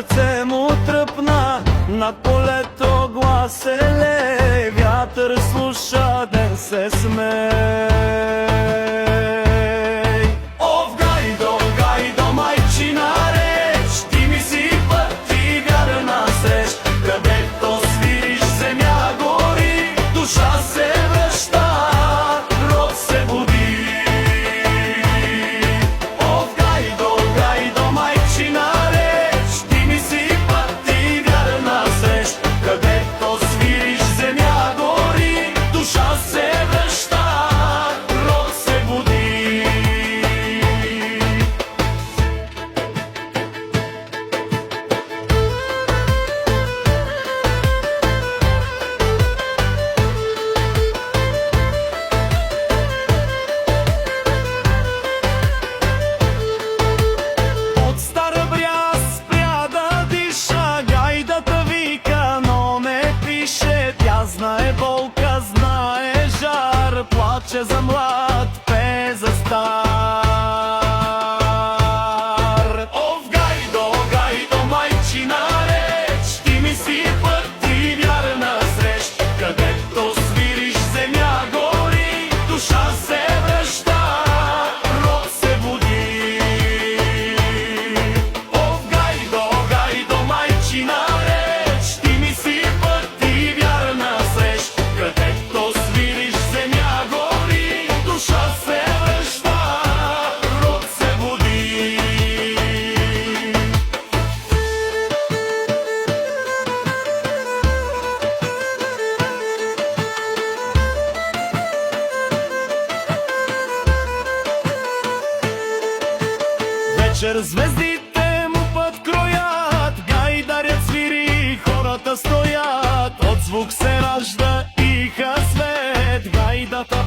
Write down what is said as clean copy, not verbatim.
сърце му тръпна, над полето глас еле, вятър слуша, ден се смей. О, Гайдо, Гайдо, майчина реч, ти ми си път и вярна среч, където свириш земя гори, душа се връща, род се буди. О, Гайдо, Гайдо, майчина реч, ти ми си път и вярна среч, където свириш земя гори, душа се връща, род се буди. От Стара Бряст спря да диша, гайдата вика, но не пише. Тя знае болка, знае жар, плаче за млад, пее за стар. О, Гайдо, Гайдо, майчина реч, ти ми си път и вярна среч, където свириш земя гори, душа се връща, род се буди. О, Гайдо, Гайдо, майчина реч, ти ми си път и вярна среч, където свириш земя гори, душа се връща, род се буди. Вечер звездите му път кроят, гайдарят свири, хората стоят, от звук се ражда иха свет, гайдата